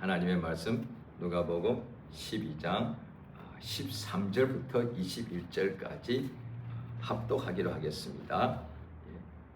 하나님의 말씀 누가복음 12장 13절부터 21절까지 합독하기로 하겠습니다.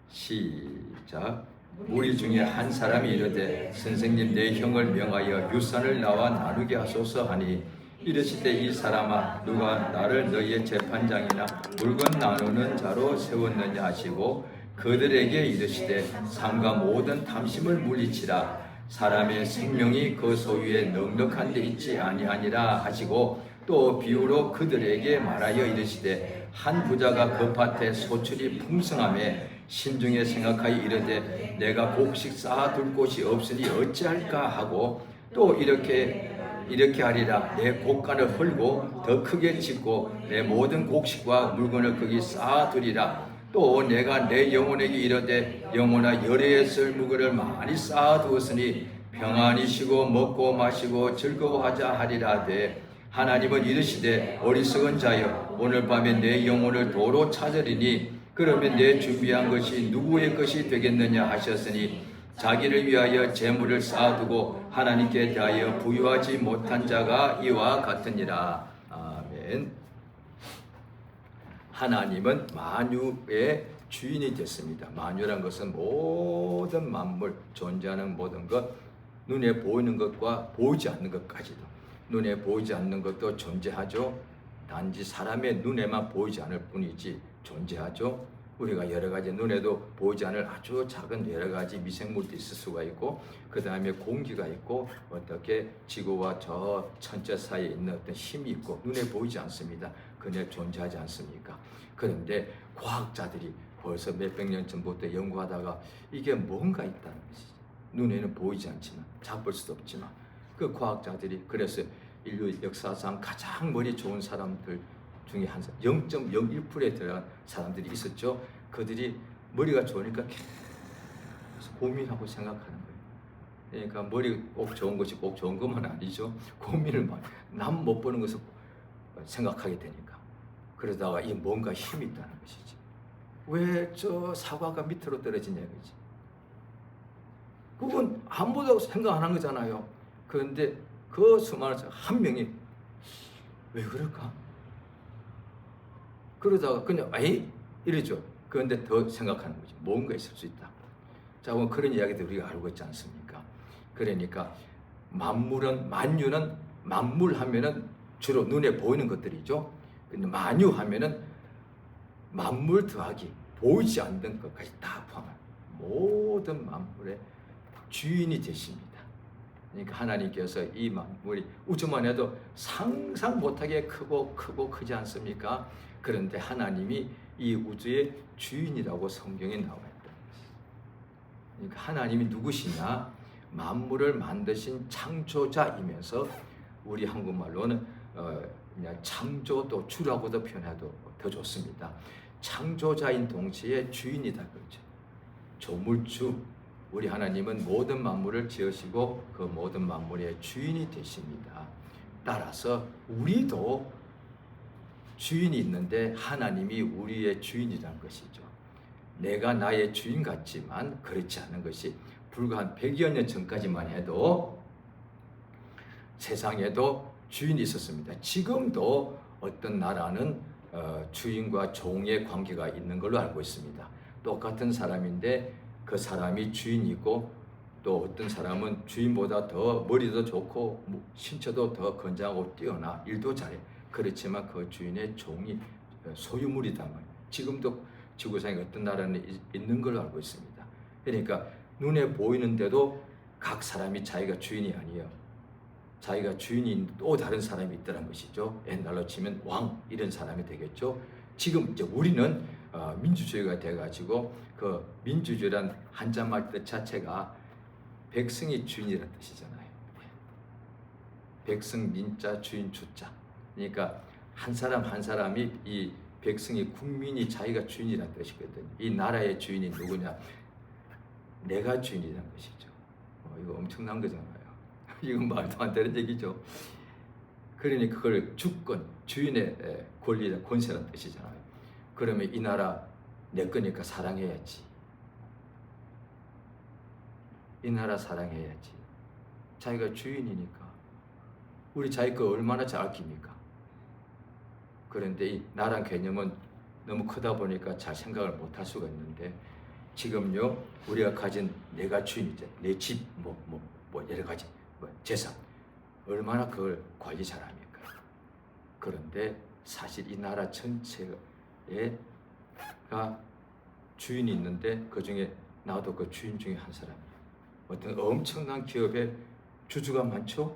시작. 우리 중에 한 사람이 이르되 선생님 내 형을 명하여 유산을 나와 나누게 하소서 하니 이르시되 이 사람아 누가 나를 너희의 재판장이나 물건 나누는 자로 세웠느냐 하시고 그들에게 이르시되 삶과 모든 탐심을 물리치라. 사람의 생명이 그 소유에 넉넉한 데 있지 아니하니라 하시고 또 비유로 그들에게 말하여 이르시되 한 부자가 그 밭에 소출이 풍성함에 심중에 생각하여 이르되 내가 곡식 쌓아둘 곳이 없으니 어찌할까 하고 또 이렇게 하리라. 내 곡간을 헐고 더 크게 짓고 내 모든 곡식과 물건을 거기 쌓아두리라. 또 내가 내 영혼에게 이르되 영혼아 열의 썰무그를 많이 쌓아두었으니 평안히 쉬고 먹고 마시고 즐거워하자 하리라되 하나님은 이르시되 어리석은 자여 오늘 밤에 내 영혼을 도로 찾으리니 그러면 내 준비한 것이 누구의 것이 되겠느냐 하셨으니 자기를 위하여 재물을 쌓아두고 하나님께 대하여 부유하지 못한 자가 이와 같으니라. 아멘. 하나님은 만유의 주인이 됐습니다. 만유란 것은 모든 만물, 존재하는 모든 것, 눈에 보이는 것과 보이지 않는 것까지도. 눈에 보이지 않는 것도 존재하죠. 단지 사람의 눈에만 보이지 않을 뿐이지 존재하죠. 우리가 여러 가지 눈에도 보이지 않을 아주 작은 여러 가지 미생물도 있을 수가 있고, 그 다음에 공기가 있고, 어떻게 지구와 저 천체 사이에 있는 어떤 힘이 있고, 눈에 보이지 않습니다. 그냥 존재하지 않습니까? 그런데 과학자들이 벌써 몇백 년 전부터 연구하다가 이게 뭔가 있다는 것이죠. 눈에는 보이지 않지만, 잡을 수도 없지만, 그 과학자들이 그래서 인류 역사상 가장 머리 좋은 사람들 중에 한 0.01%에 들어간 사람들이 있었죠. 그들이 머리가 좋으니까 계속 고민하고 생각하는 거예요. 그러니까 머리 꼭 좋은 것이 꼭 좋은 것만 아니죠. 고민을 남 못 보는 것을 생각하게 되니까. 그러다가 이 뭔가 힘이 있다는 것이지. 왜 저 사과가 밑으로 떨어지냐 이거지. 그건 아무도 생각 안 한 거잖아요. 그런데 그 수많은 한 명이 왜 그럴까? 그러다가 그냥 이러죠. 그런데 더 생각하는 거죠. 뭔가 있을 수 있다. 자, 그럼 그런 이야기들 우리가 알고 있지 않습니까? 그러니까 만유는 만물 하면은 주로 눈에 보이는 것들이죠. 근데 만유 하면은 만물 더하기 보이지 않는 것까지 다 포함한 모든 만물의 주인이 되십니다. 그러니까 하나님께서 이 만물이 우주만 해도 상상 못하게 크지 않습니까? 그런데 하나님이 이 우주의 주인이라고 성경에 나와 있다는 것이죠. 그러니까 하나님이 누구시냐? 만물을 만드신 창조자이면서 우리 한국말로는 그냥 창조 또 주라고도 표현해도 더 좋습니다. 창조자인 동시에 주인이다 그러죠. 조물주. 우리 하나님은 모든 만물을 지으시고 그 모든 만물의 주인이 되십니다. 따라서 우리도 주인이 있는데 하나님이 우리의 주인이라는 것이죠. 내가 나의 주인 같지만 그렇지 않은 것이 불과 한 100여 년 전까지만 해도 세상에도 주인이 있었습니다. 지금도 어떤 나라는 주인과 종의 관계가 있는 걸로 알고 있습니다. 똑같은 사람인데 그 사람이 주인이고 또 어떤 사람은 주인보다 더 머리도 좋고 신체도 더 건장하고 뛰어나 일도 잘해. 그렇지만 그 주인의 종이 소유물이다. 지금도 지구상에 어떤 나라는 있는 걸로 알고 있습니다. 그러니까 눈에 보이는데도 각 사람이 자기가 주인이 아니에요. 자기가 주인인 또 다른 사람이 있다는 것이죠. 옛날로 치면 왕 이런 사람이 되겠죠. 지금 이제 우리는 민주주의가 돼가지고 그 민주주의란 한자말 뜻 자체가 백성이 주인이라는 뜻이잖아요. 백성 민자 주인 주자. 그러니까 한 사람 한 사람이 이 백성이 국민이 자기가 주인이라는 뜻이거든요. 이 나라의 주인이 누구냐? 내가 주인이라는 것이죠. 이거 엄청난 거잖아요. 이건 말도 안 되는 얘기죠. 그러니 그걸 주권, 주인의 권리나 권세라는 뜻이잖아요. 그러면 이 나라 내 거니까 사랑해야지. 이 나라 사랑해야지. 자기가 주인이니까 우리 자기 거 얼마나 잘 아낍니까? 그런데 이 나란 개념은 너무 크다 보니까 잘 생각을 못 할 수가 있는데, 지금요 우리가 가진 내가 주인이죠. 내 집, 여러 가지 재산 얼마나 그걸 관리 잘합니까? 그런데 사실 이 나라 전체가 주인이 있는데 그 중에 나도 그 주인 중에 한 사람이에요. 어떤 엄청난 기업의 주주가 많죠?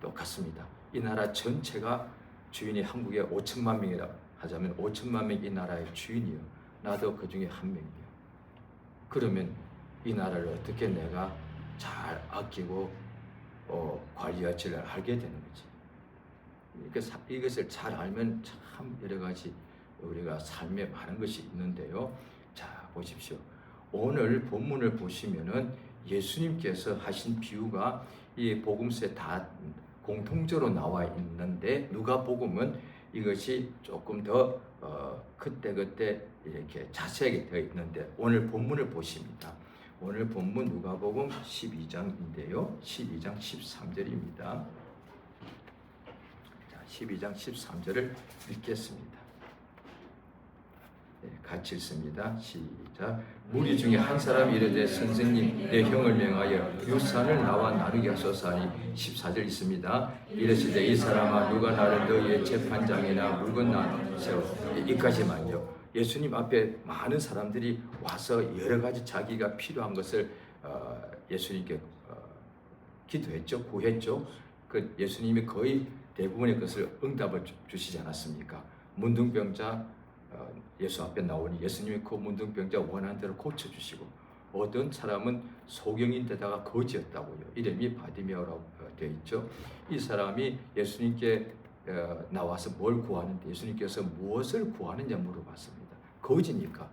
똑같습니다. 이 나라 전체가 주인이 한국에 5천만 명이라 하자면 5천만 명 이 나라의 주인이요. 나도 그 중에 한 명이요. 그러면 이 나라를 어떻게 내가 잘 아끼고 관리할지를 알게 되는 거지. 이것을 잘 알면 참 여러 가지 우리가 삶에 많은 것이 있는데요. 자, 보십시오. 오늘 본문을 보시면은 예수님께서 하신 비유가 이 복음서에 다 공통적으로 나와 있는데, 누가복음은 이것이 조금 더 그때그때 이렇게 자세하게 되어 있는데, 오늘 본문을 보십니다. 오늘 본문 누가복음 12장인데요. 12장 13절입니다. 자, 12장 13절을 읽겠습니다. 같이 읽습니다. 시작. 무리 중에 한 사람이 이르되 선생님 내 형을 명하여 유산을 나와 나누게 하소서 하니 14절 있습니다. 이르시되 이 사람아 누가 나를 너희의 재판장이나 물건 나 세워. 이까지만요. 예수님 앞에 많은 사람들이 와서 여러 가지 자기가 필요한 것을 예수님께 기도했죠. 구했죠. 그 예수님이 거의 대부분의 것을 응답을 주시지 않았습니까? 문둥병자 예수 앞에 나오니 예수님이 그 문둥병자 원하는 대로 고쳐주시고, 어떤 사람은 소경인데다가 거지였다고요. 이름이 바디메오라고 되어 있죠. 이 사람이 예수님께 나와서 뭘 구하는데 예수님께서 무엇을 구하느냐 물어봤습니다. 거지니까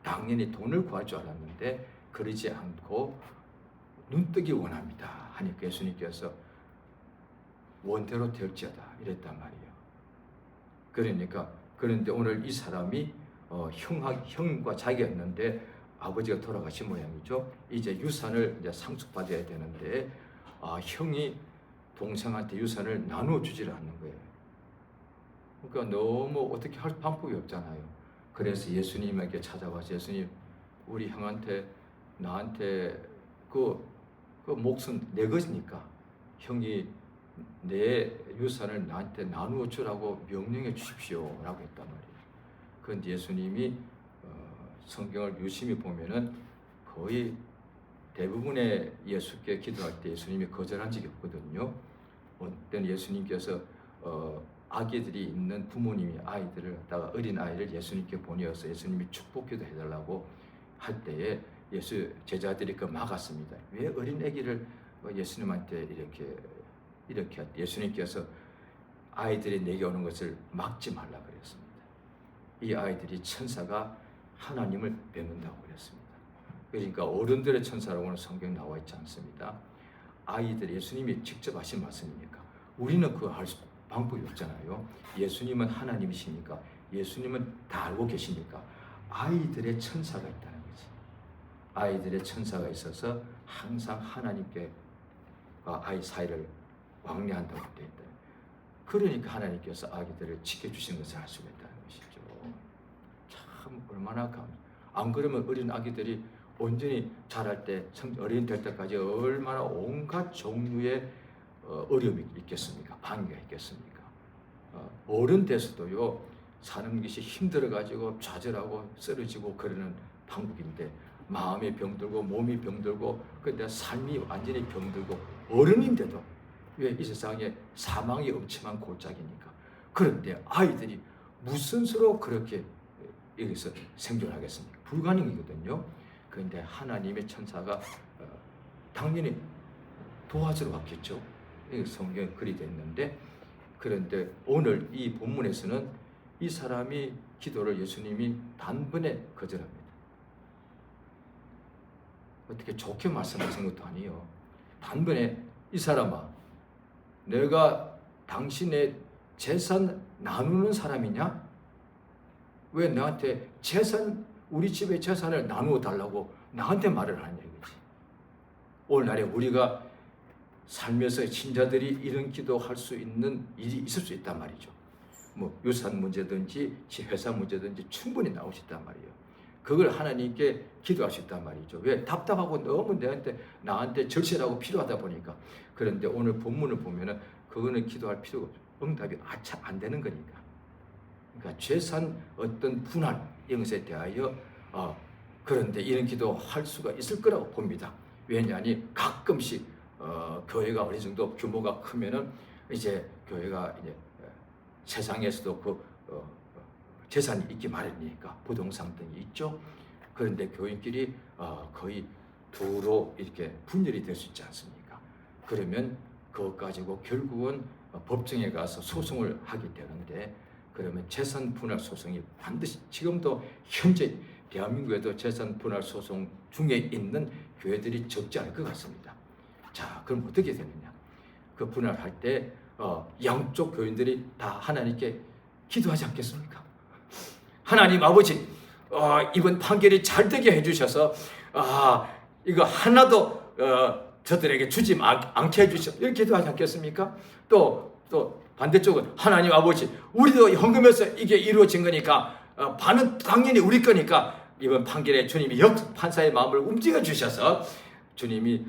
당연히 돈을 구할 줄 알았는데 그러지 않고 눈뜨기 원합니다 하니까 예수님께서 원대로 될지어다 이랬단 말이에요. 그런데 오늘 이 사람이 형과 자기였는데 아버지가 돌아가신 모양이죠. 이제 유산을 이제 상속받아야 되는데 형이 동생한테 유산을 나누어 주지를 않는 거예요. 그러니까 너무 어떻게 할 방법이 없잖아요. 그래서 예수님에게 찾아와서 예수님, 우리 형한테 나한테 그 몫은 내 것이니까 형이 내 유산을 나한테 나누어 주라고 명령해 주십시오 라고 했단 말이에요. 그런데 예수님이 성경을 유심히 보면은 거의 대부분의 예수께 기도할 때 예수님이 거절한 적이 없거든요. 어떤 예수님께서 아기들이 있는 부모님이 아이들을 갖다가 어린 아이를 예수님께 보내어서 예수님이 축복기도 해달라고 할 때에 제자들이 그 막았습니다. 왜 어린 아기를 예수님한테 이렇게 예수님께서 아이들이 내게 오는 것을 막지 말라 그랬습니다. 이 아이들이 천사가 하나님을 뵙는다고 그랬습니다. 그러니까 어른들의 천사라고는 성경에 나와 있지 않습니다. 아이들, 예수님이 직접 하신 말씀이니까 우리는 그거 할 방법이 없잖아요. 예수님은 하나님이시니까, 예수님은 다 알고 계시니까 아이들의 천사가 있다는 거지. 아이들의 천사가 있어서 항상 하나님께 아이 사이를 왕래한다고 되어 있다. 그러니까 하나님께서 아기들을 지켜주시는 것을 알 수가 있다는 것이죠. 참 얼마나 안 그러면 어린 아기들이 온전히 자랄 때, 어린이 될 때까지 얼마나 온갖 종류의 어려움이 있겠습니까? 방해가 있겠습니까? 어른 돼서도요, 사는 것이 힘들어가지고 좌절하고 쓰러지고 그러는 방법인데, 마음이 병들고 몸이 병들고 근데 삶이 완전히 병들고 어른인데도 왜 이 세상에 사망이 엄청난 골짜기니까. 그런데 아이들이 무슨 수로 그렇게 여기서 생존하겠습니까? 불가능이거든요. 그런데 하나님의 천사가 당연히 도와주러 왔겠죠. 성경에 글이 됐는데, 그런데 오늘 이 본문에서는 이 사람이 기도를 예수님이 단번에 거절합니다. 어떻게 좋게 말씀하신 것도 아니에요. 단번에 이 사람아, 내가 당신의 재산 나누는 사람이냐? 왜 나한테 우리 집의 재산을 나누어 달라고 나한테 말을 하냐 이거지. 오늘날에 우리가 살면서 신자들이 이런 기도할 수 있는 일이 있을 수 있단 말이죠. 뭐 유산 문제든지 회사 문제든지 충분히 나올 수 있단 말이에요. 그걸 하나님께 기도할 수 있단 말이죠. 왜? 답답하고 너무 나한테 절실하고 필요하다 보니까. 그런데 오늘 본문을 보면은 그거는 기도할 필요가 없어요. 응답이 아차 안 되는 거니까. 그러니까 재산 어떤 분할 이런 것에 대하여 그런데 이런 기도할 수가 있을 거라고 봅니다. 왜냐하니 가끔씩 교회가 어느 정도 규모가 크면은 이제 교회가 이제 세상에서도 재산이 있기 마련이니까 부동산 등이 있죠. 그런데 교인끼리 거의 두로 이렇게 분열이 될 수 있지 않습니까? 그러면 그것 가지고 결국은 법정에 가서 소송을 하게 되는데, 그러면 재산 분할 소송이 반드시, 지금도 현재 대한민국에도 재산 분할 소송 중에 있는 교회들이 적지 않을 것 같습니다. 자, 그럼 어떻게 되느냐? 그 분할할 때 양쪽 교인들이 다 하나님께 기도하지 않겠습니까? 하나님 아버지, 이번 판결이 잘 되게 해주셔서 이거 하나도 저들에게 주지 않게 해주셔서 이렇게 기도하지 않겠습니까? 또 반대쪽은 하나님 아버지, 우리도 헌금해서 이게 이루어진 거니까 반은 당연히 우리 거니까 이번 판결에 주님이 판사의 마음을 움직여 주셔서 주님이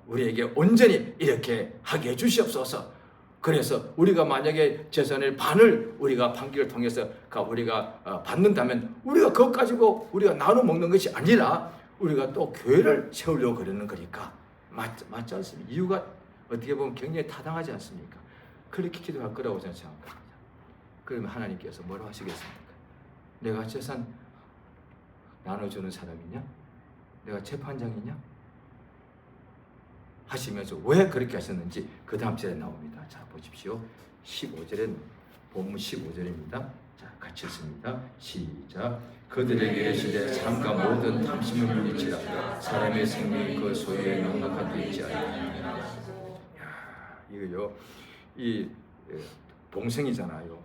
우리에게 온전히 이렇게 하게 해주시옵소서. 그래서 우리가 만약에 재산의 반을 우리가 판결을 통해서 우리가 받는다면 우리가 그것 가지고 우리가 나눠 먹는 것이 아니라 우리가 또 교회를 세우려고 그러는 거니까 맞지 않습니까? 이유가 어떻게 보면 굉장히 타당하지 않습니까? 그렇게 기도할 거라고 저는 생각합니다. 그러면 하나님께서 뭐라고 하시겠습니까? 내가 재산 나눠주는 사람이냐? 내가 재판장이냐? 하시면서 왜 그렇게 하셨는지 그 다음 절에 나옵니다. 자, 보십시오. 15절은 본문 15절입니다. 자, 같이 읽습니다. 시작. 그들에게 이르시되 삼가 모든 탐심을 물리치라. 사람의 생명이 그 소유에 넉넉한 데 있지 아니하느냐. 이거요. 이 동생이잖아요.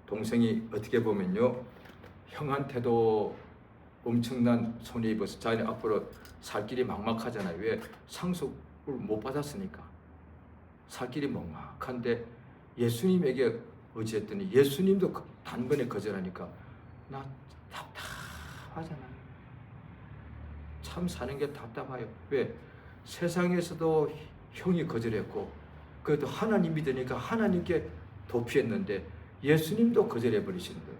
동생이 어떻게 보면요, 형한테도 엄청난 손해 입어서 자기 앞으로 살 길이 막막하잖아요. 왜? 상속 못 받았으니까 살 길이 막막한데 예수님에게 의지했더니 예수님도 단번에 거절하니까 나 답답하잖아요. 참 사는 게 답답해요. 왜? 세상에서도 형이 거절했고 그래도 하나님 믿으니까 하나님께 도피했는데 예수님도 거절해 버리시는 거예요.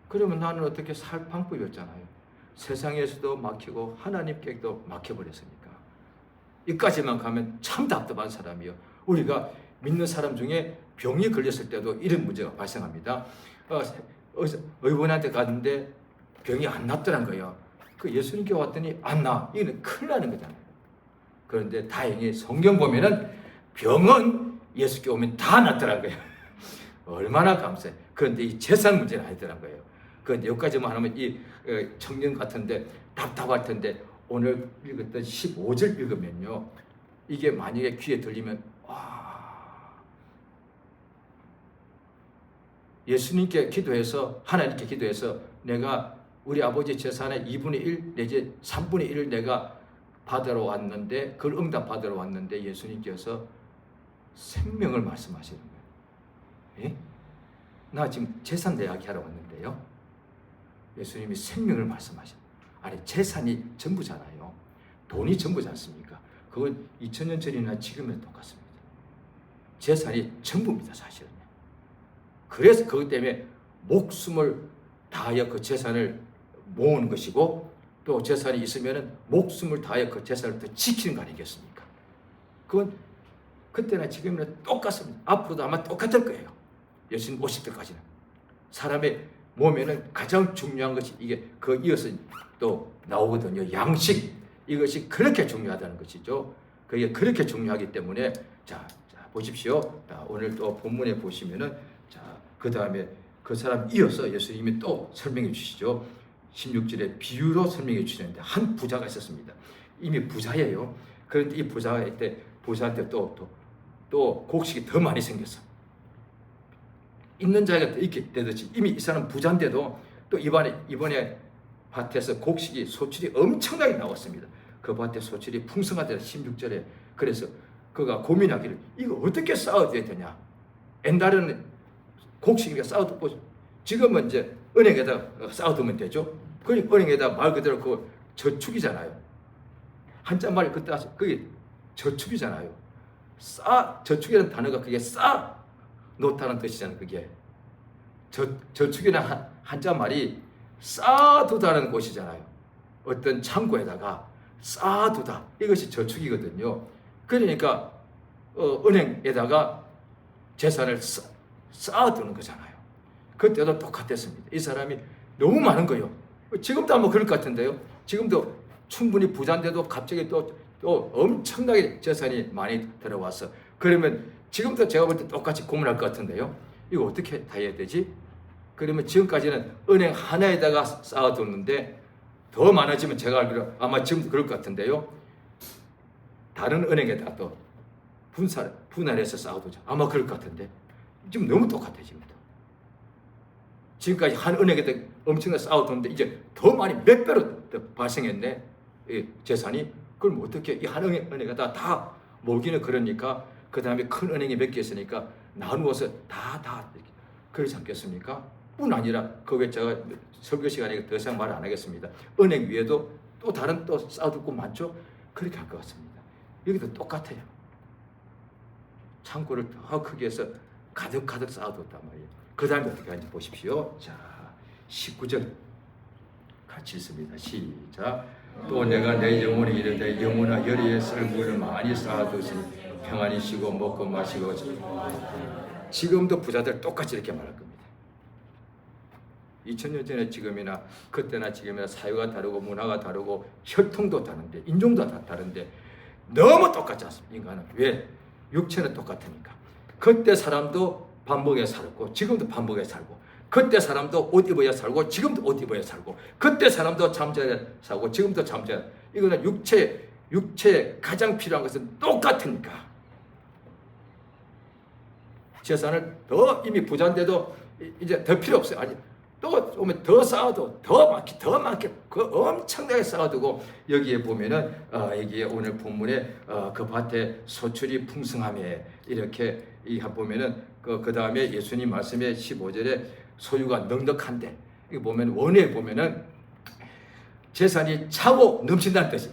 그러면 나는 어떻게 살 방법이 없잖아요. 세상에서도 막히고 하나님께도 막혀버렸으니까. 여기까지만 가면 참 답답한 사람이요. 우리가 믿는 사람 중에 병이 걸렸을 때도 이런 문제가 발생합니다. 의원한테 갔는데 병이 안 낫더란 거예요. 그 예수님께 왔더니 안 나. 이거는 큰일 나는 거잖아요. 그런데 다행히 성경 보면은 병은 예수께 오면 다 낫더란 거예요. 얼마나 감사해. 그런데 이 재산 문제는 아니더란 거예요. 그런데 여기까지만 하면 이 청년 같은데 답답할 텐데 오늘 읽었던 15절 읽으면요, 이게 만약에 귀에 들리면 예수님께 기도해서 하나님께 기도해서 내가 우리 아버지 재산의 2분의 1 내지 3분의 1을 내가 받으러 왔는데 그걸 응답받으러 왔는데 예수님께서 생명을 말씀하시는 거예요. 예? 나 지금 재산 이야기하러 왔는데요, 예수님이 생명을 말씀하시는 거예요. 아니, 재산이 전부잖아요. 돈이 전부지 않습니까? 그건 2000년 전이나 지금은 똑같습니다. 재산이 전부입니다, 사실은요. 그래서 그것 때문에 목숨을 다하여 그 재산을 모으는 것이고 또 재산이 있으면 목숨을 다하여 그 재산을 더 지키는 거 아니겠습니까? 그건 그때나 지금이나 똑같습니다. 앞으로도 아마 똑같을 거예요. 예수님 오실 때까지는. 사람의 몸에는 가장 중요한 것이 이게 이어서 또 나오거든요. 양식. 이것이 그렇게 중요하다는 것이죠. 그게 그렇게 중요하기 때문에 자 보십시오. 오늘 또 본문에 보시면은 그 다음에 그 사람 이어서 예수님이 또 설명해 주시죠. 16절에 비유로 설명해 주시는데 한 부자가 있었습니다. 이미 부자예요. 그런데 이 부자한테 또 곡식이 더 많이 생겼어. 있는 자가 이렇게 되듯이 이미 이 사람 부자인데도 또 이번에 밭에서 곡식이 소출이 엄청나게 나왔습니다. 그 밭에 소출이 풍성하다 16절에. 그래서 그가 고민하기를 이거 어떻게 쌓아야 되냐. 옛날에는 곡식이니까 쌓아두고 지금은 이제 은행에다 쌓아두면 되죠. 그 은행에다 말 그대로 그 저축이잖아요. 한자말 그게 저축이잖아요. 저축이라는 단어가 그게 쌓아 놓다는 뜻이잖아요. 그게 저축이라는 한자 말이 쌓아두다는 곳이잖아요. 어떤 창고에다가 쌓아두다, 이것이 저축이거든요. 그러니까 은행에다가 재산을 쌓아두는 거잖아요. 그때도 똑같았습니다. 이 사람이 너무 많은 거예요. 지금도 아마 그럴 것 같은데요. 지금도 충분히 부자인데도 갑자기 또 엄청나게 재산이 많이 들어와서, 그러면 지금도 제가 볼 때 똑같이 고민할 것 같은데요. 이거 어떻게 다 해야 되지? 그러면 지금까지는 은행 하나에다가 쌓아뒀는데 더 많아지면 제가 알기로 아마 지금도 그럴 것 같은데요. 다른 은행에다가 또 분할해서 쌓아두죠. 아마 그럴 것 같은데 지금 너무 똑같아요. 지금까지 한 은행에다 엄청나게 쌓아뒀는데 이제 더 많이 몇 배로 더 발생했네. 이 재산이. 그럼 어떻게 이 한 은행에다 다 모기는 그러니까 그 다음에 큰 은행이 몇 개 있으니까 나누어서 다 이렇게 그러지 않겠습니까? 뿐 아니라 그 외에 제가 설교 시간에 더 이상 말 안 하겠습니다. 은행 위에도 또 다른 또 쌓아두고 많죠? 그렇게 할 것 같습니다. 여기도 똑같아요. 창고를 더 크게 해서 가득 쌓아뒀단 말이에요. 그 다음에 어떻게 하는지 보십시오. 자, 19절 같이 있습니다. 시작. 또 내가 내 영혼에 이르되 영혼아 여리에 쓸 물을 많이 쌓아두시니 평안히 쉬고 먹고 마시고. 지금도 부자들 똑같이 이렇게 말할 겁니다. 2000년 전에 지금이나 그때나 지금이나 사회가 다르고 문화가 다르고 혈통도 다른데 인종도 다 다른데 너무 똑같지 않습니까? 인간은. 왜? 육체는 똑같으니까. 그때 사람도 밥 먹여 살았고 지금도 밥 먹여 살고, 그때 사람도 옷 입어야 살고 지금도 옷 입어야 살고, 그때 사람도 잠자야 살고 지금도 잠자야. 이거는 육체에 가장 필요한 것은 똑같으니까. 재산을 더 이미 부자인데도 이제 더 필요 없어요. 아니 또 오면 더 쌓아도 더 많게 그 엄청나게 쌓아두고, 여기에 보면은 여기에 오늘 본문에 그 밭에 소출이 풍성함에 이렇게 이 보면은 그 다음에 예수님 말씀에 15절에 소유가 넉넉한데, 이거 보면 원어에 보면은 재산이 차고 넘친다는 뜻이.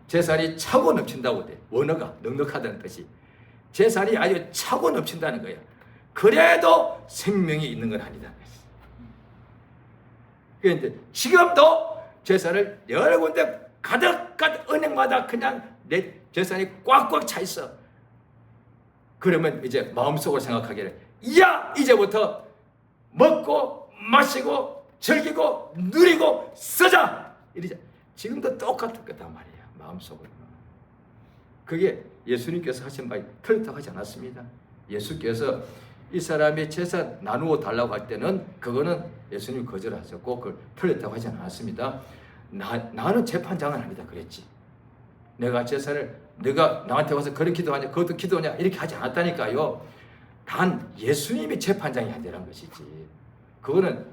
재산이 차고 넘친다고 돼. 원어가 넉넉하다는 뜻이. 재산이 아주 차고 넘친다는 거예요. 그래도 생명이 있는 건 아니다는 것이. 그런데 지금도 재산을 여러 군데 가득 은행마다 그냥 내 재산이 꽉꽉 차 있어. 그러면 이제 마음속으로 생각하기를, 야 이제부터 먹고 마시고 즐기고 누리고 쓰자 이러자. 지금도 똑같을 거단 말이에요. 마음속으로. 그게 예수님께서 하신 말이 틀렸다고 하지 않았습니다. 예수께서 이 사람의 재산 나누어 달라고 할 때는 그거는 예수님 거절하셨고 그걸 틀렸다고 하지 않았습니다. 나는 재판장은 아니다 그랬지. 내가 재산을 내가 나한테 와서 그런 기도하냐 그것도 기도하냐 이렇게 하지 않았다니까요. 단 예수님이 재판장이 아니라는 것이지. 그거는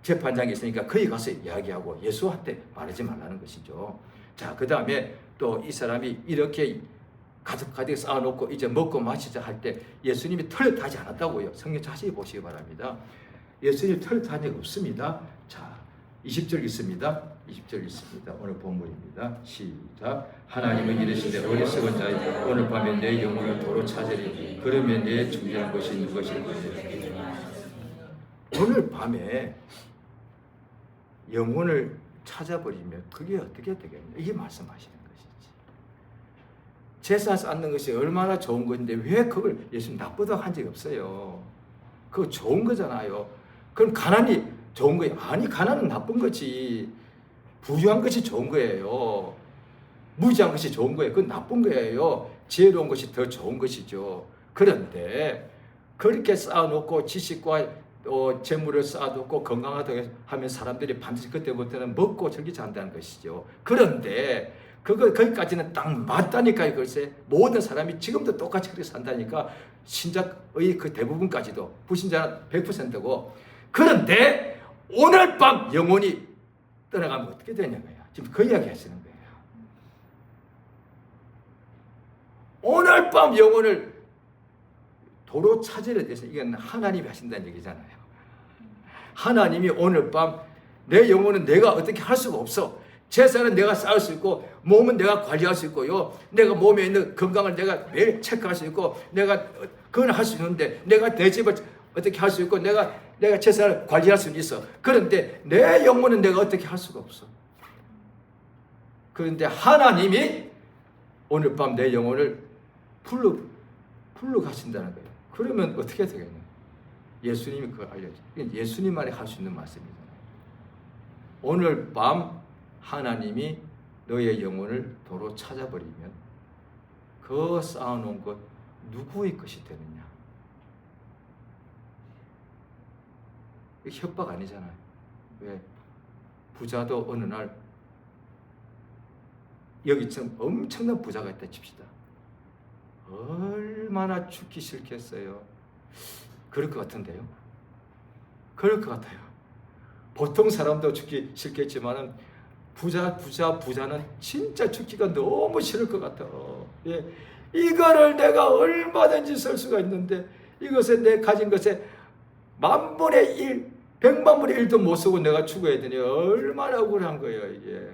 재판장이 있으니까 거기 가서 이야기하고 예수한테 말하지 말라는 것이죠. 자, 그 다음에 또 이 사람이 이렇게 가득 쌓아놓고 이제 먹고 마시자 할 때 예수님이 틀렸다 하지 않았다고요. 성경 자세히 보시기 바랍니다. 예수님이 틀렸다 한 적 없습니다. 자, 20절 있습니다. 20절 있습니다. 오늘 본문입니다. 시작. 하나님은 이르시되 어리석은 자여 오늘 밤에 내 영혼을 도로 찾으리. 그러면 내 준비한 것이 누구시리까. 오늘 밤에 영혼을 찾아버리면 그게 어떻게 되겠냐. 이게 말씀하시는 것이지. 재산 쌓는 것이 얼마나 좋은 건데 왜 그걸 예수님 나쁘다고 한 적이 없어요. 그거 좋은 거잖아요. 그럼 가난이 좋은 거예요? 아니, 가난은 나쁜 거지. 부유한 것이 좋은 거예요. 무지한 것이 좋은 거예요. 그건 나쁜 거예요. 지혜로운 것이 더 좋은 것이죠. 그런데 그렇게 쌓아놓고 지식과 재물을 쌓아놓고 건강하다고 하면 사람들이 반드시 그때부터는 먹고 즐기지 않는다는 것이죠. 그런데 거기까지는 딱 맞다니까요. 글쎄 모든 사람이 지금도 똑같이 그렇게 산다니까. 신자의 그 대부분까지도, 불신자는 100%고. 그런데 오늘 밤 영혼이 떠나가면 어떻게 되냐고요. 지금 그 이야기 하시는 거예요. 오늘 밤 영혼을 도로 찾으려 돼서 이건 하나님이 하신다는 얘기잖아요. 하나님이 오늘 밤 내 영혼은 내가 어떻게 할 수가 없어. 재산은 내가 쌓을 수 있고 몸은 내가 관리할 수 있고요. 내가 몸에 있는 건강을 내가 매일 체크할 수 있고 내가 그건 할 수 있는데 내가 내 집을 어떻게 할 수 있고 내가 재산을 관리할 수 있어. 그런데 내 영혼은 내가 어떻게 할 수가 없어. 그런데 하나님이 오늘 밤 내 영혼을 불러 가신다는 거예요. 그러면 어떻게 되겠냐? 예수님이 그걸 알려줘요. 예수님만이 할 수 있는 말씀이잖아요. 오늘 밤 하나님이 너의 영혼을 도로 찾아버리면 그 쌓아놓은 것 누구의 것이 되느냐? 협박 아니잖아요. 왜? 부자도 어느 날 여기처럼 엄청난 부자가 있다 칩시다. 얼마나 죽기 싫겠어요. 그럴 것 같은데요. 그럴 것 같아요. 보통 사람도 죽기 싫겠지만은 부자는 진짜 죽기가 너무 싫을 것 같아요. 예. 이거를 내가 얼마든지 쓸 수가 있는데 이것에 내 가진 것에 10,000분의 1, 100만분의 1도 못 쓰고 내가 죽어야 되니 얼마나 억울한 거예요, 이게.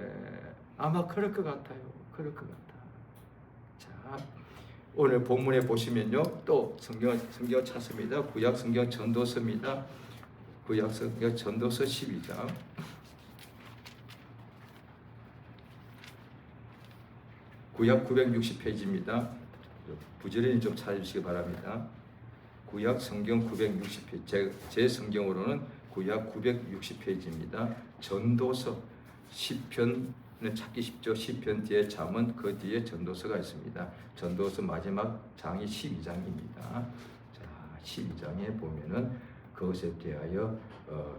아마 그럴 것 같아요. 그럴 것 같아. 자, 오늘 본문에 보시면요, 또 성경 찾습니다. 구약 성경 전도서입니다. 구약 성경 전도서 12장. 구약 960페이지입니다. 부지런히 좀 찾아주시기 바랍니다. 구약 성경 960페이지, 제 성경으로는 구약 960페이지입니다. 전도서, 시편은 찾기 쉽죠. 시편 뒤에 잠언, 그 뒤에 전도서가 있습니다. 전도서 마지막 장이 12장입니다. 자, 12장에 보면은 그것에 대하여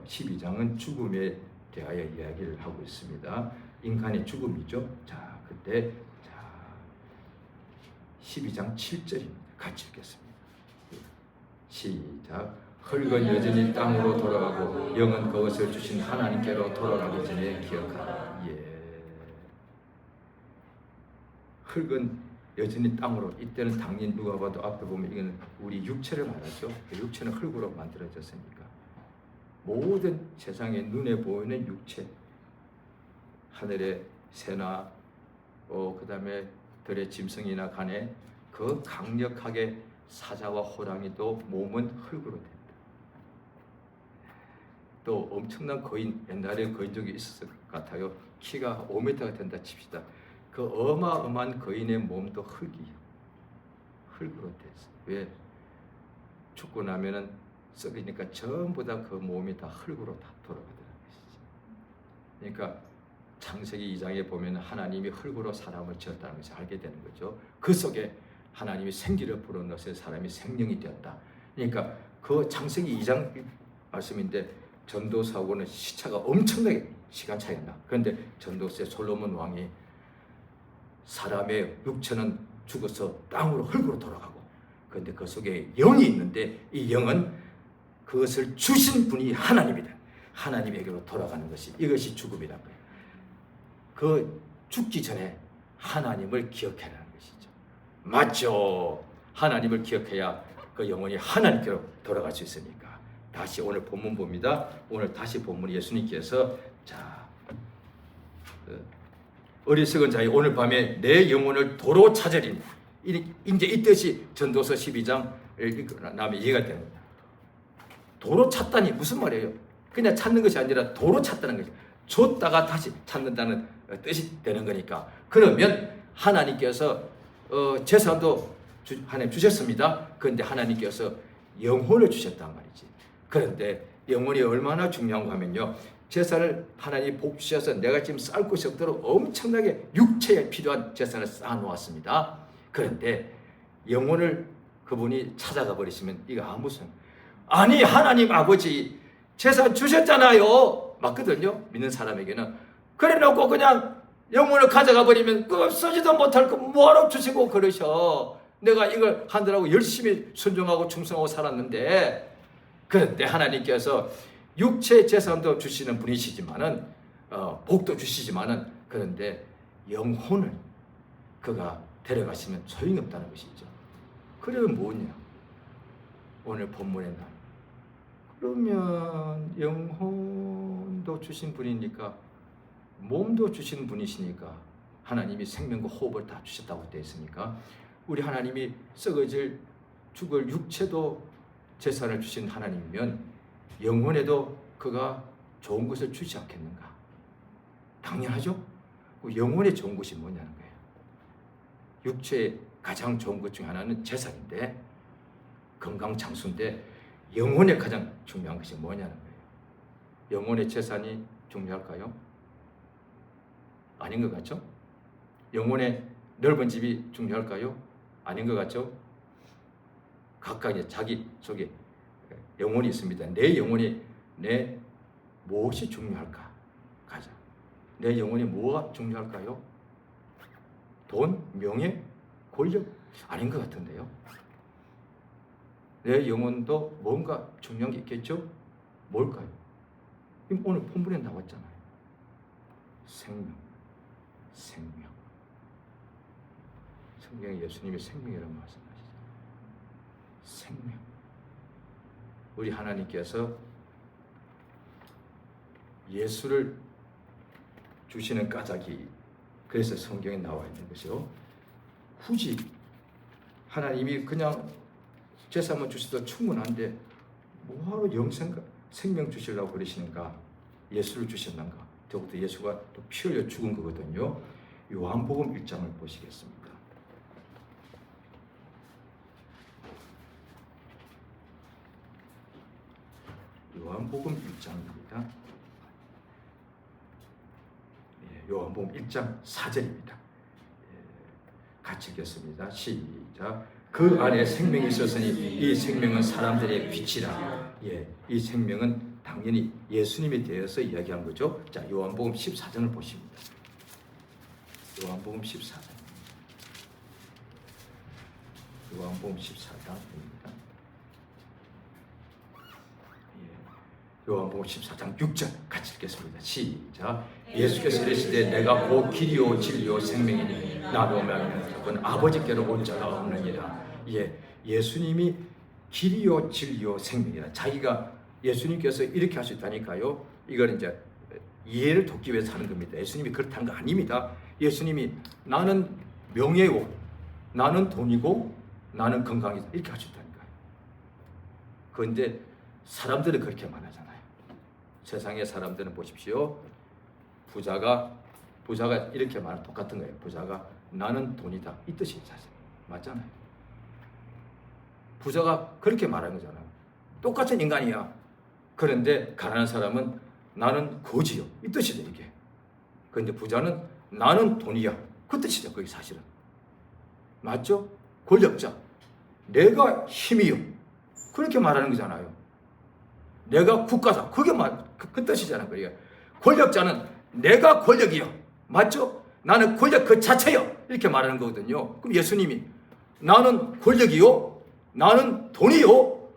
12장은 죽음에 대하여 이야기를 하고 있습니다. 인간의 죽음이죠. 자, 그때 12장 7절입니다. 같이 읽겠습니다. 시작. 흙은 여전히 땅으로 돌아가고 영은 그것을 주신 하나님께로 돌아가기 전에 기억하라. 예. 흙은 여전히 땅으로, 이때는 당연히 누가 봐도 앞에 보면 이건 우리 육체를 말하죠. 육체는 흙으로 만들어졌으니까 모든 세상에 눈에 보이는 육체, 하늘의 새나 그 다음에 들의 짐승이나 간에 그 강력하게 사자와 호랑이도 몸은 흙으로 된다. 또 엄청난 거인, 옛날에 거인족이 있었을 것 같아요. 키가 5m가 된다 칩시다. 그 어마어마한 거인의 몸도 흙이에요. 흙으로 됐어. 왜? 죽고 나면은 썩으니까 전부 다 그 몸이 다 흙으로 다 돌아가더라는 것이죠. 그러니까 창세기 2장에 보면 하나님이 흙으로 사람을 지었다는 것을 알게 되는 거죠. 그 속에 하나님이 생기를 불어넣어서 사람이 생명이 되었다. 그러니까 그 창세기 2장 말씀인데 전도서하고는 시차가 엄청나게 시간 차이가 나. 그런데 전도서의 솔로몬 왕이 사람의 육체는 죽어서 땅으로 흙으로 돌아가고, 그런데 그 속에 영이 있는데 이 영은 그것을 주신 분이 하나님이다. 하나님에게로 돌아가는 것이, 이것이 죽음이란 거예요. 그 죽기 전에 하나님을 기억해라는 것이죠. 맞죠? 하나님을 기억해야 그 영혼이 하나님께로 돌아갈 수 있으니까. 다시 오늘 본문 봅니다. 오늘 다시 본문 예수님께서 어리석은 자여 오늘 밤에 내 영혼을 도로 찾으리니, 이제 이 뜻이 전도서 12장 다음에 이해가 되는 거예요. 도로 찾다니 무슨 말이에요? 그냥 찾는 것이 아니라 도로 찾다는 거죠. 줬다가 다시 찾는다는 뜻이 되는 거니까. 그러면 하나님께서 재산도 하나님 주셨습니다. 그런데 하나님께서 영혼을 주셨단 말이지. 그런데 영혼이 얼마나 중요한가 하면요, 재산을 하나님이 복 주셔서 내가 지금 쌓을 곳이 없도록 엄청나게 육체에 필요한 재산을 쌓아놓았습니다. 그런데 영혼을 그분이 찾아가 버리시면 이거 아무 소용. 아니 하나님 아버지 재산 주셨잖아요 맞거든요. 믿는 사람에게는. 그래 놓고 그냥 영혼을 가져가 버리면 그거 쓰지도 못할 거 뭐하러 주시고 그러셔. 내가 이걸 하느라고 열심히 순종하고 충성하고 살았는데. 그런데 하나님께서 육체 재산도 주시는 분이시지만은 복도 주시지만은, 그런데 영혼을 그가 데려가시면 소용이 없다는 것이죠. 그러면 뭐냐? 오늘 본문에 나 그러면 영혼도 주신 분이니까 몸도 주신 분이시니까 하나님이 생명과 호흡을 다 주셨다고 되어 있으니까 우리 하나님이 썩어질 죽을 육체도 재산을 주신 하나님이면 영혼에도 그가 좋은 것을 주지 않겠는가? 당연하죠. 영혼에 좋은 것이 뭐냐는 거예요. 육체의 가장 좋은 것 중 하나는 재산인데 건강 장수인데 영혼에 가장 중요한 것이 뭐냐는 거예요. 영혼의 재산이 중요할까요? 아닌 것 같죠? 영혼의 넓은 집이 중요할까요? 아닌 것 같죠? 각각의 자기 속에 영혼이 있습니다. 내 영혼이 내 무엇이 중요할까? 가자. 내 영혼이 뭐가 중요할까요? 돈, 명예, 권력? 아닌 것 같은데요. 내 영혼도 뭔가 중요한 게 있겠죠? 뭘까요? 오늘 본문에 나왔잖아요. 생명. 성경에 예수님이 생명이라고 말씀하시죠. 생명. 우리 하나님께서 예수를 주시는 까닭이 그래서 성경에 나와 있는 것이요. 굳이 하나님이 그냥 제사만 주셔도 충분한데 뭐하러 생명 주시려고 그러시는가? 예수를 주셨는가? 더욱더 예수가 또 피 흘려 죽은 거거든요. 요한복음 1장을 보시겠습니다. 요한복음 1장입니다. 요한복음 1장 4절입니다. 같이 읽겠습니다. 시작. 그 안에 생명이 있었으니 이 생명은 사람들의 빛이라. 이 생명은 당연히 예수님에 대해서 이야기한 거죠. 자, 요한복음 14장을 보십니다. 요한복음 14장. 요한복음 14장입니다. 요한복음 14장 6절 같이 읽겠습니다. 시작. 예수께서 이르시되 내가 곧 길이요 진리요 생명이니 나로 말미암아 아버지께로 올 자가 없느니라. 예수님이 길이요 진리요 생명이라. 자기가 예수님께서 이렇게 하셨다니까요. 이걸 이제 이해를 돕기 위해서 하는 겁니다. 예수님이 그렇다는 거 아닙니다. 예수님이 나는 명예요, 나는 돈이고, 나는 건강이다 이렇게 하셨다니까요. 그런데 사람들은 그렇게 말하잖아요. 세상의 사람들은 보십시오. 부자가 이렇게 말하는 똑같은 거예요. 부자가 나는 돈이다 이 뜻이 사실 맞잖아요. 부자가 그렇게 말하는 거잖아요. 똑같은 인간이야. 그런데 가난한 사람은 나는 거지요 이 뜻이죠 이게. 그런데 부자는 나는 돈이야 그 뜻이죠. 그게 사실은 맞죠? 권력자 내가 힘이요 그렇게 말하는 거잖아요. 내가 국가다 그게 그 뜻이잖아요. 그러니까 권력자는 내가 권력이요 맞죠? 나는 권력 그 자체요 이렇게 말하는 거거든요. 그럼 예수님이 나는 권력이요, 나는 돈이요,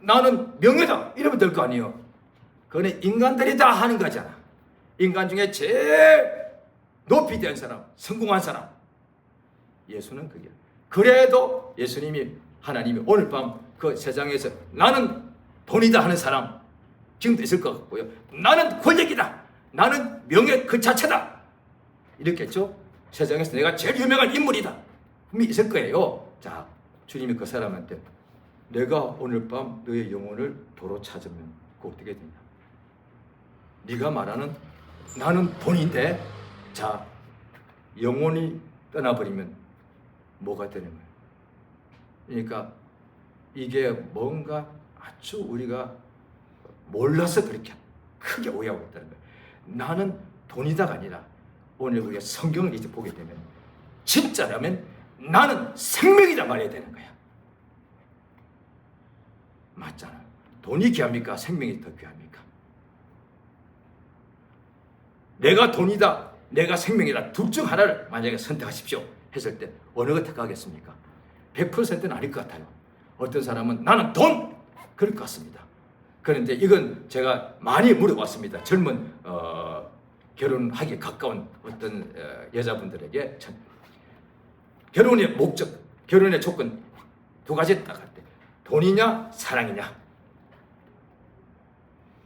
나는 명예다 이러면 될 거 아니에요. 그건 인간들이다 하는 거잖아. 인간 중에 제일 높이 된 사람, 성공한 사람 예수는 그게. 그래도 예수님이 하나님이 오늘 밤 그 세상에서 나는 돈이다 하는 사람 지금도 있을 것 같고요. 나는 권력이다, 나는 명예 그 자체다 이렇겠죠. 세상에서 내가 제일 유명한 인물이다 분명히 있을 거예요. 자, 주님이 그 사람한테 내가 오늘 밤 너의 영혼을 도로 찾으면 그 어떻게 되냐? 네가 말하는 나는 돈인데 자 영혼이 떠나버리면 뭐가 되는 거예요? 그러니까 이게 뭔가 아주 우리가 몰라서 그렇게 크게 오해하고 있다는 거예요. 나는 돈이다가 아니라 오늘 우리가 성경을 이제 보게 되면 진짜라면 나는 생명이다 말해야 되는 거야. 맞잖아. 돈이 귀합니까? 생명이 더 귀합니까? 내가 돈이다, 내가 생명이다 둘 중 하나를 만약에 선택하십시오 했을 때 어느 걸 택하겠습니까? 100%는 아닐 것 같아요. 어떤 사람은 나는 돈! 그럴 것 같습니다. 그런데 이건 제가 많이 물어봤습니다. 젊은 결혼하기 가까운 어떤 여자분들에게 결혼의 목적, 결혼의 조건 두 가지 딱 할 때 돈이냐 사랑이냐.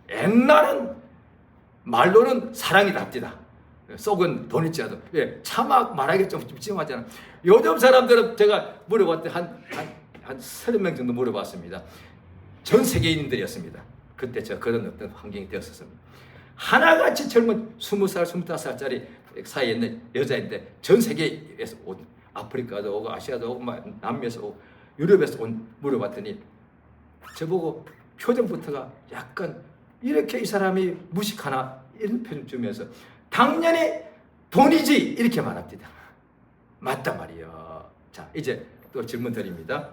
옛날은 말로는 사랑이다 합디다. 속은 돈일지라도. 예, 차마 말하기 좀 찜찜하잖아. 요즘 사람들은 제가 물어봤더니 한 30명 정도 물어봤습니다. 전 세계인들이었습니다. 그때 제가 그런 어떤 환경이 되었었습니다. 하나같이 젊은 20살, 25살짜리 사이에 있는 여자인데 전 세계에서 온, 아프리카도 오고 아시아도 오고 남미에서 오고 유럽에서 온 물어봤더니 저보고 표정부터가 약간 이렇게 이 사람이 무식하나 이런 표정 주면서 당연히 돈이지 이렇게 말합니다. 맞단 말이에요. 자, 이제 또 질문 드립니다.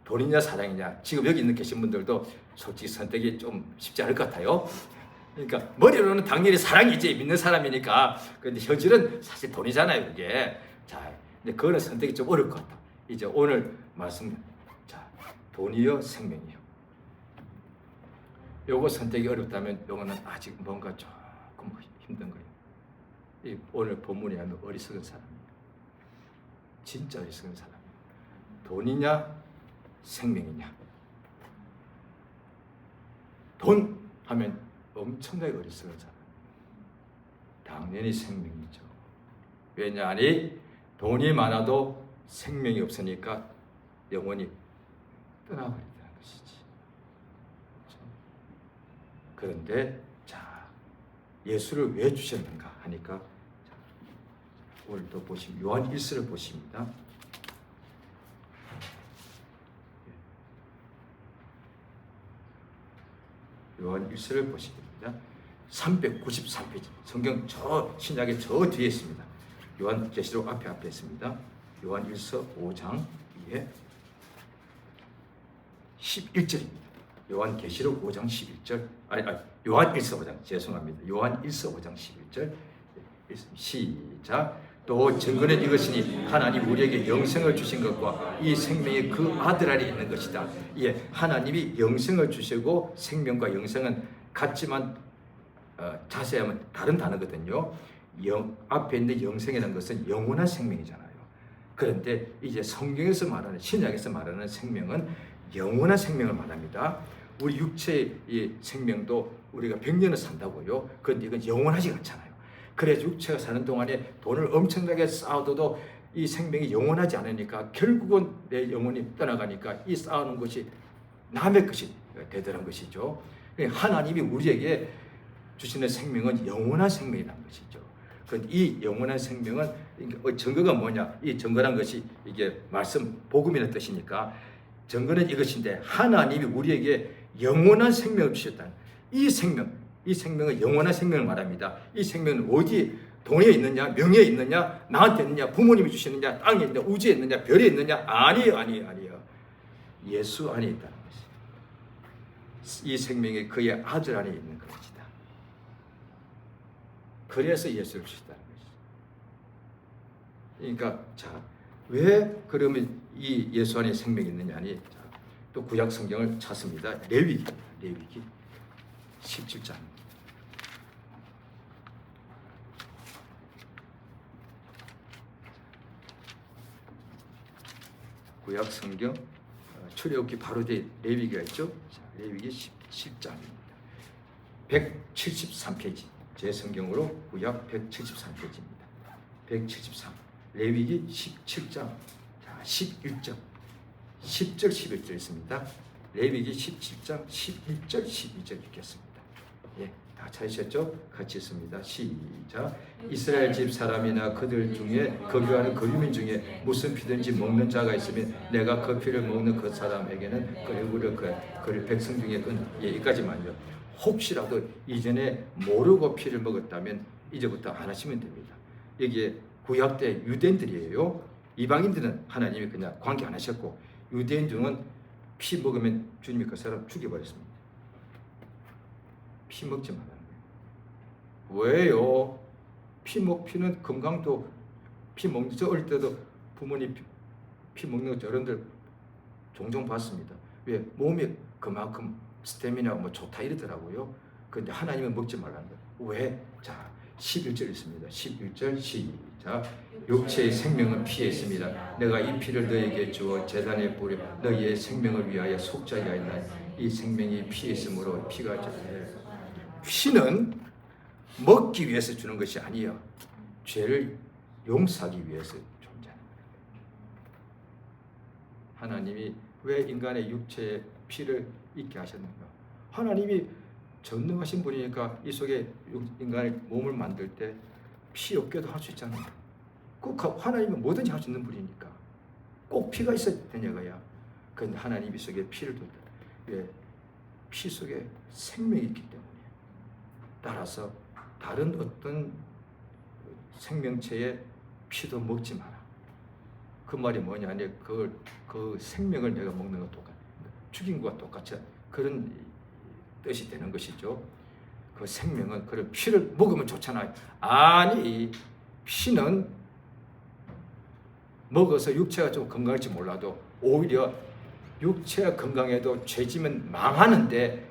돈이냐 사랑이냐. 지금 여기 있는 계신 분들도 솔직히 선택이 좀 쉽지 않을 것 같아요. 그러니까 머리로는 당연히 사랑이지 믿는 사람이니까. 그런데 현실은 사실 돈이잖아요, 그게. 자, 근데 그거는 선택이 좀 어려울 것 같다. 이제 오늘 말씀, 자, 돈이요 생명이요. 요거 선택이 어렵다면 요거는 아직 뭔가 조금 힘든 거예요. 이 오늘 본문에 하면 어리석은 사람이에요. 진짜 어리석은 사람이에요. 돈이냐 생명이냐. 돈 하면 엄청나게 어리석은 사람. 당연히 생명이죠. 왜냐하니 돈이 많아도 생명이 없으니까 영원히 떠나버린다는 것이지. 그렇죠? 그런데 자, 예수를 왜 주셨는가 하니까 자, 오늘도 보시면 요한 1서를 보십니다. 요한 1서를 보시게 됩니다. 393페이지 성경 저 신약의 저 뒤에 있습니다. 요한 계시록 앞에 있습니다. 요한 1서 5장 위에 11절입니다. 요한 계시록 5장 11절 요한 1서 5장 죄송합니다. 요한 1서 5장 11절 시작. 또 증거는 이것이니 하나님 우리에게 영생을 주신 것과 이 생명이 그 아들 안에 있는 것이다. 예, 하나님이 영생을 주시고 생명과 영생은 같지만 자세히 하면 다른 단어거든요. 앞에 있는 영생이라는 것은 영원한 생명이잖아요. 그런데 이제 성경에서 말하는 신약에서 말하는 생명은 영원한 생명을 말합니다. 우리 육체의 생명도 우리가 100년을 산다고요. 그런데 이건 영원하지 않잖아요. 그래서 육체가 사는 동안에 돈을 엄청나게 쌓아둬도 이 생명이 영원하지 않으니까 결국은 내 영혼이 떠나가니까 이 쌓아놓은 것이 남의 것이 되더란 것이죠. 하나님이 우리에게 주시는 생명은 영원한 생명이라는 것이죠. 그런데 이 영원한 생명은 증거가 뭐냐? 이 증거란 것이 이게 말씀 복음이라는 뜻이니까 증거는 이것인데 하나님이 우리에게 영원한 생명을 주셨다는 이 생명은 영원한 생명을 말합니다. 이 생명은 어디 돈에 있느냐, 명예에 있느냐, 나한테 있느냐, 부모님이 주시느냐, 땅에 있느냐, 우주에 있느냐, 별에 있느냐? 아니에요. 예수 안에 있다는 것이. 이 생명이 그의 아들 안에 있는 것이다. 그래서 예수를 주셨다는 것이죠. 그러니까 자, 왜 그러면 이 예수 안에 생명이 있느냐 하니 또 구약 성경을 찾습니다. 레위기 17장. 구약 성경 출애굽기 바로 뒤에 레위기가 있죠. 자, 레위기 17장입니다. 173페이지. 제 성경으로 구약 173페이지입니다. 173. 레위기 17장. 자, 11절. 10절 11절 있습니다. 레위기 17장 11절 12절 읽겠습니다. 예, 다 찾으셨죠? 같이 있습니다. 시작. 이스라엘 집 사람이나 그들 중에 거주하는 그 유민 중에 무슨 피든지 먹는 자가 있으면 내가 그 피를 먹는 그 사람에게는 그리고 그 백성 중에 여기까지만요. 혹시라도 이전에 모르고 피를 먹었다면 이제부터 안 하시면 됩니다. 여기에 구약 때 유대인들이에요. 이방인들은 하나님이 그냥 관계 안 하셨고 유대인 중은 피 먹으면 주님이 그 사람 죽여버렸습니다. 피 먹지 말라는 거예요. 왜요? 피는 건강도 피 먹는 저 어릴 때도 부모님 피 먹는 거 어른들 종종 봤습니다. 왜? 몸이 그만큼 스태미나 뭐 좋다 이러더라고요. 그런데 하나님은 먹지 말라는 거예요. 왜? 자, 11절 있습니다. 11절 시작. 육체의 생명은 피에 있습니다. 내가 이 피를 너에게 주어 제단에 뿌려 너희의 생명을 위하여 속죄하게 하였나니 이 생명이 피에 있으므로 피가 절대. 피는 먹기 위해서 주는 것이 아니요, 죄를 용서하기 위해서 존재하는 거예요. 하나님이 왜 인간의 육체에 피를 있게 하셨는가? 하나님이 전능하신 분이니까 이 속에 인간의 몸을 만들 때 피 없게도 할 수 있잖아요. 꼭 하나님은 뭐든지 할 수 있는 분이니까 꼭 피가 있어야 되냐고요. 그런데 하나님 이 속에 피를 뒀다. 왜? 피 속에 생명이 있기 때문에. 따라서 다른 어떤 생명체의 피도 먹지 마라. 그 말이 뭐냐면 그 생명을 내가 먹는 것과 똑같아. 죽인 것과 똑같이 그런 뜻이 되는 것이죠. 그 생명은 그런 피를 먹으면 좋잖아요. 아니, 피는 먹어서 육체가 좀 건강할지 몰라도 오히려 육체가 건강해도 죄지면 망하는데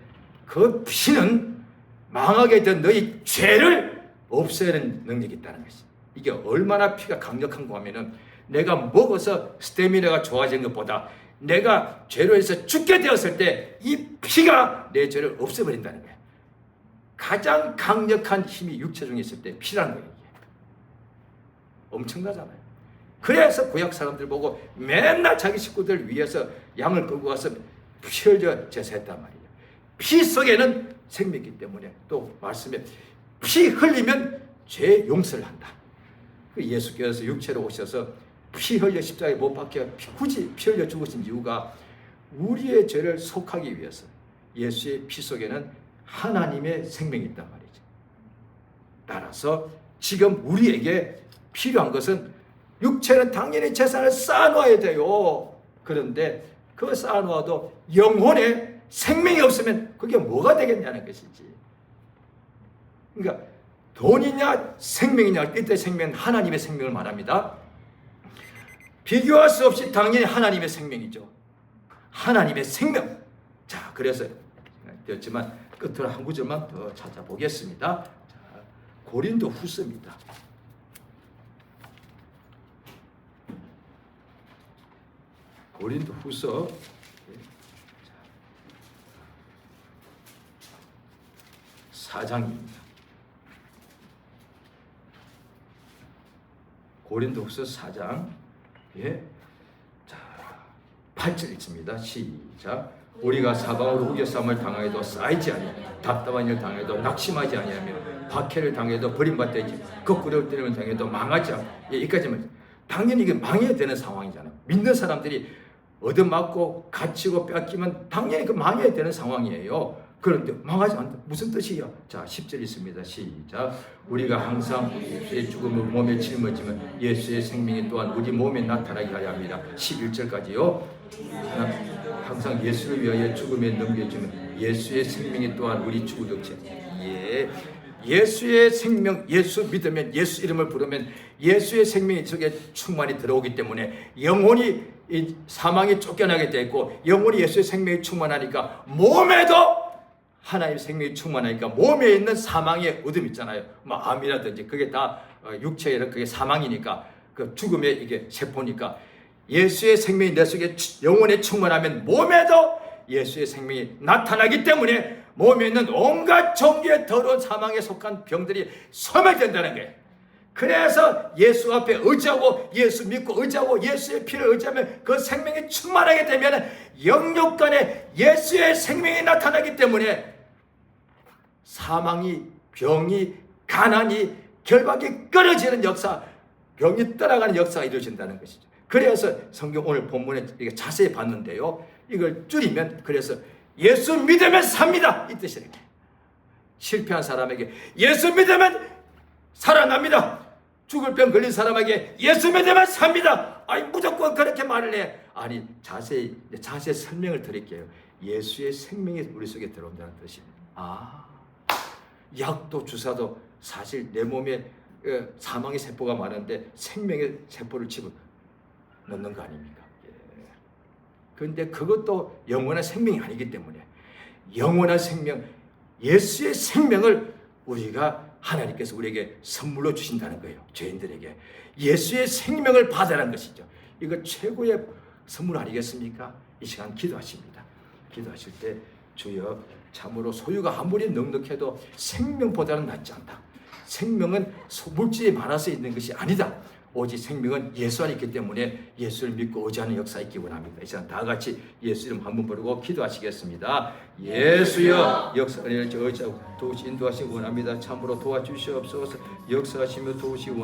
그 피는 망하게 된 너희 죄를 없애는 능력이 있다는 것이. 이게 얼마나 피가 강력한가 하면은 내가 먹어서 스태미나가 좋아진 것보다 내가 죄로 해서 죽게 되었을 때 이 피가 내 죄를 없애버린다는 거예요. 가장 강력한 힘이 육체 중에 있을 때 피라는 거예요. 엄청나잖아요. 그래서 구약 사람들 보고 맨날 자기 식구들 위해서 양을 끌고 와서 피 흘려 제사했단 말이에요. 피 속에는 생명이 있기 때문에 또 말씀에 피 흘리면 죄 용서를 한다. 예수께서 육체로 오셔서 피 흘려 십자가에 못 박혀 굳이 피 흘려 죽으신 이유가 우리의 죄를 속하기 위해서. 예수의 피 속에는 하나님의 생명이 있단 말이죠. 따라서 지금 우리에게 필요한 것은 육체는 당연히 재산을 쌓아놓아야 돼요. 그런데 그 쌓아놓아도 영혼에 생명이 없으면 그게 뭐가 되겠냐는 것이지. 그러니까 돈이냐 생명이냐, 이때 생명은 하나님의 생명을 말합니다. 비교할 수 없이 당연히 하나님의 생명이죠. 하나님의 생명. 자, 그래서 되었지만 끝으로 한 구절만 더 찾아보겠습니다. 자, 고린도 후서입니다. 고린도 후서 4장입니다. 고린도 후서 4장. 예. 자, 8절 있습니다. 시작. 우리가 사방으로 우겨쌈을 당하여도 쌓이지 아니하며 답답한 일을 당해도 낙심하지 아니하며 박해를 당해도 버림받지 거꾸로 때리면 당해도 망하지 않고. 예, 여기까지만. 당연히 이게 망해야 되는 상황이잖아요. 믿는 사람들이 얻어맞고 갇히고 뺏기면 당연히 그 망해야 되는 상황이에요. 그런데 망하지 않다. 무슨 뜻이에요? 자, 10절 있습니다. 시작. 우리가 항상 예수의 죽음을 몸에 짊어지면 예수의 생명이 또한 우리 몸에 나타나게 하려 합니다. 11절까지요. 항상 예수를 위하여 죽음에 넘겨주면 예수의 생명이 또한 우리 죽으듯이. 예. 예수의 생명, 예수 믿으면, 예수 이름을 부르면 예수의 생명이 속에 충만히 들어오기 때문에 영혼이 사망에 쫓겨나게 되고 영혼이 예수의 생명이 충만하니까 몸에도 하나님의 생명이 충만하니까 몸에 있는 사망의 어둠 있잖아요. 뭐 암이라든지 그게 다 육체의 그게 사망이니까 그 죽음의 이게 세포니까 예수의 생명이 내 속에 영혼에 충만하면 몸에도 예수의 생명이 나타나기 때문에 몸에 있는 온갖 종류의 더러운 사망에 속한 병들이 소멸된다는 거예요. 그래서 예수 앞에 의지하고 예수 믿고 의지하고 예수의 피를 의지하면 그 생명이 충만하게 되면 영육간에 예수의 생명이 나타나기 때문에 사망이, 병이, 가난이, 결박이 끊어지는 역사, 병이 떠나가는 역사가 이루어진다는 것이죠. 그래서 성경 오늘 본문에 이게 자세히 봤는데요. 이걸 줄이면 그래서 예수 믿으면 삽니다. 이 뜻이에요. 실패한 사람에게 예수 믿으면 살아납니다. 죽을 병 걸린 사람에게 예수 믿으면 삽니다. 아니 무조건 그렇게 말을 해. 아니 자세히 설명을 드릴게요. 예수의 생명이 우리 속에 들어온다는 뜻입니다. 약도 주사도 사실 내 몸에 사망의 세포가 많은데 생명의 세포를 집어넣는 거 아닙니까? 그런데 그것도 영원한 생명이 아니기 때문에 영원한 생명, 예수의 생명을 우리가 하나님께서 우리에게 선물로 주신다는 거예요. 죄인들에게 예수의 생명을 받으라는 것이죠. 이거 최고의 선물 아니겠습니까? 이 시간 기도하십니다. 기도하실 때 주여 참으로 소유가 아무리 넉넉해도 생명보다는 낫지 않다. 생명은 물질이 많아서 있는 것이 아니다. 오직 생명은 예수 안에 있기 때문에 예수를 믿고 의지하는 역사 있기 원합니다. 이 시간 다 같이 예수 이름 한번 부르고 기도하시겠습니다. 예수여 역사를 도우시 인도하시기 원합니다. 참으로 도와주시옵소서. 역사하시며 도우시기 원합니다.